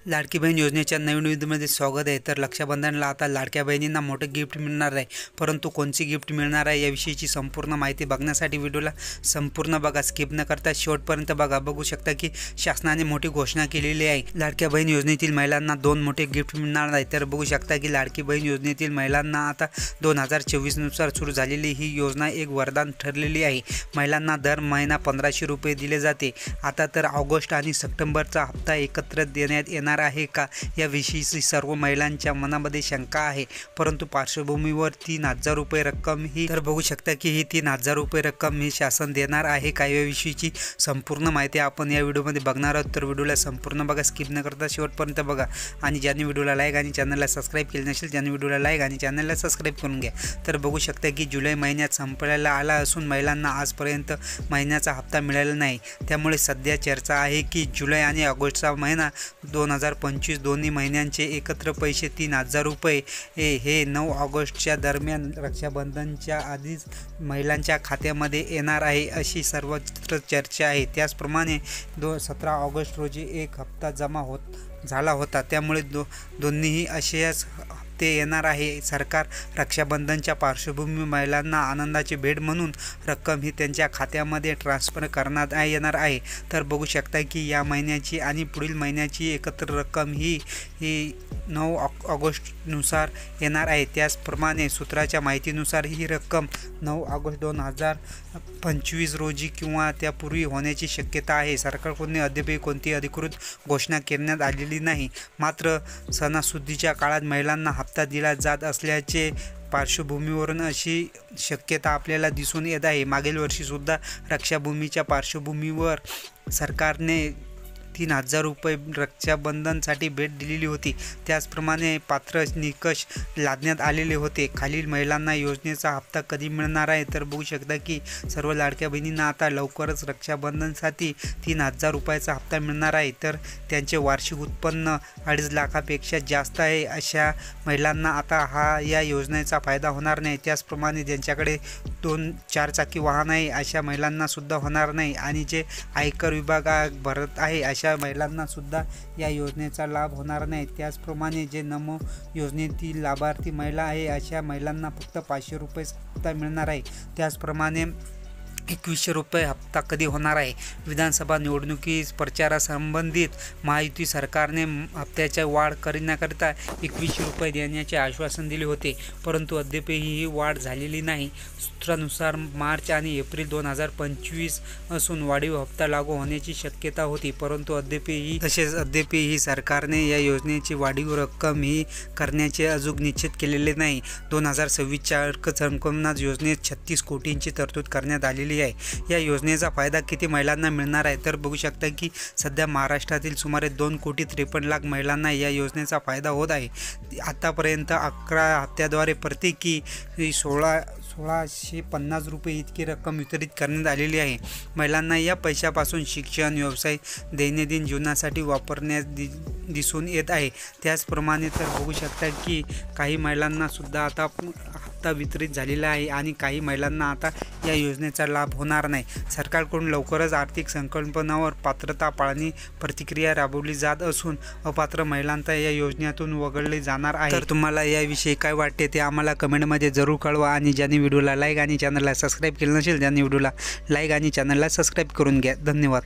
लाडकी बहीण योजनेच्या नवीन व्हिडिओमध्ये स्वागत आहे। तर रक्षाबंधनला आता लाडक्या बहिणींना मोठे गिफ्ट मिळणार आहे, परंतु कोणती गिफ्ट मिळणार आहे याविषयीची संपूर्ण माहिती बघण्यासाठी व्हिडिओला संपूर्ण बघा, स्किप न करता शेवटपर्यंत बघा। बघू शकता की शासनाने मोठी घोषणा केलेली आहे। लाडक्या बहीण योजनेतील महिलांना 2 मोठे गिफ्ट मिळणार आहे। तर बघू शकता की लाडकी बहीण योजनेतील महिलांना आता 2024 नुसार सुरू झालेली ही योजना एक वरदान ठरलेली आहे। महिलांना दर महिना 1500 रुपये दिले जाते। आता तर ऑगस्ट आणि सप्टेंबरचा हप्ता एकत्र देण्यात येणार आहे का याविषयी सर्व महिलांच्या मनामध्ये शंका आहे, परंतु पार्श्वभूमीवर 3000 रुपये रक्कम ही तर बघू शकता की ही 3000 रुपये रक्कम ही शासन देणार आहे का याविषयीची संपूर्ण माहिती आपण या व्हिडिओमध्ये बघणार आहोत। तर व्हिडिओला संपूर्ण बघा, स्किप न करता शेवटपर्यंत बघा। आणि ज्यांनी व्हिडिओला लाईक आणि चॅनलला सबस्क्राईब केले नसेल त्यांनी व्हिडिओला लाईक आणि चॅनलला सबस्क्राईब करून घ्या। तर बघू शकता की जुलै महिन्यात संपल्याला आला असून महिलांना आजपर्यंत महिन्याचा हप्ता मिळाला नाही। त्यामुळे सध्या चर्चा आहे की जुलै आणि ऑगस्टचा महिना 2025 दोन्ही महिन्यांचे एकत्र पैसे 3000 रुपये हे 9 ऑगस्टच्या दरम्यान रक्षाबंधनच्या आधीच महिलांच्या खात्यामध्ये येणार आहे अशी सर्वत्र चर्चा आहे। त्याचप्रमाणे 17 ऑगस्ट रोजी एक हप्ता जमा झाला होता, त्यामुळे दोन्हीही असेच ते येणार आहे। सरकार रक्षाबंधनच्या पार्श्वभूमीवर महिलांना आनंदाची भेट म्हणून रक्कम ही त्यांच्या खात्यामध्ये ट्रान्सफर करण्यात येणार आहे। तर बघू शकता की या महिन्याची आणि पुढील महिन्याची एकत्र रक्कम ही 9 ऑगस्टनुसार येणार आहे। त्याचप्रमाणे सूत्राच्या माहितीनुसार ही रक्कम 9 ऑगस्ट 2025 रोजी किंवा त्यापूर्वी होण्याची शक्यता आहे। सरकारकडून अद्याप कोणतीही अधिकृत घोषणा करण्यात आलेली नाही, मात्र सणासुदीच्या काळात महिलांना हप्ता दिला जात असल्याचे पार्श्वभूमीवरून अशी शक्यता आपल्याला दिसून येत आहे। मागील वर्षीसुद्धा रक्षाबंधनच्या पार्श्वभूमीवर सरकारने 3000 रुपये रक्षाबंधनसाठी भेट दिलेली होती। त्याचप्रमाणे पात्र निकष लादण्यात आलेले होते। खालील महिलांना योजनेचा हप्ता कधी मिळणार आहे? तर बघू शकता की सर्व लाडक्या बहिणींना आता लवकरच रक्षाबंधनसाठी 3000 रुपयाचा हप्ता मिळणार आहे। तर त्यांचे वार्षिक उत्पन्न 2.5 लाखापेक्षा जास्त आहे अशा महिलांना आता या योजनेचा फायदा होणार नाही। त्याचप्रमाणे ज्यांच्याकडे 2-4 चाकी वाहन आहे अशा महिलांना सुद्धा होणार नाही, आणि जे आयकर विभाग भरत आहे अशा महिलांना सुद्धा या योजनेचा लाभ होणार नाही। त्याचप्रमाणे जे नमो योजनेतील लाभार्थी महिला आहे अशा महिलांना फक्त 500 रुपये हप्ता मिळणार आहे। त्याचप्रमाणे 2100 रुपये हप्ता कधी होणार आहे? विधानसभा निवडणुकी प्रचारासंबंधित महायुती सरकारने हप्त्याच्या वाढ करण्याकरिता 2100 रुपये देण्याचे आश्वासन दिले होते, परंतु अद्यापही ही वाढ झालेली नाही। सूत्रानुसार मार्च आणि एप्रिल 2025 असून वाढीव हप्ता लागू होण्याची शक्यता होती, परंतु अद्यापही सरकारने या योजनेची वाढीव रक्कम ही करण्याचे अजून निश्चित केलेले नाही। 2026च्या अर्थसंकल्पात योजनेत 36 कोटींची तरतूद करण्यात आलेली आहे। या योजनेचा फायदा किती महिलांना मिळणार आहे? तर बघू शकता की सध्या महाराष्ट्रातील सुमारे 2,53,00,000 महिलांना या योजनेचा फायदा होत आहे। आतापर्यंत 11 हप्त्याद्वारे प्रत्येकी 1650 रुपये इतकी रक्कम वितरित करण्यात आलेली आहे। महिलांना या पैशापासून शिक्षण, व्यवसाय, दैनंदिन जीवनासाठी वापरण्यास दिसून येत आहे। त्याचप्रमाणे तर बघू शकता की काही महिलांना सुद्धा आता हप्ता वितरित झालेला आहे आणि काही महिलांना आता या योजनेचा लाभ होणार नाही। सरकारकडून लवकरच आर्थिक संकल्पनावर पात्रता पाळणी प्रतिक्रिया राबवली जात असून अपात्र महिलांना या योजनेतून वगळले जाणार आहे। तर तुम्हाला याविषयी काय वाटते ते आम्हाला कमेंटमध्ये जरूर कळवा, आणि ज्यांनी व्हिडिओला लाईक आणि चॅनलला सबस्क्राईब केलं नसेल त्यांनी व्हिडिओला लाईक आणि चॅनलला सबस्क्राईब करून घ्या। धन्यवाद।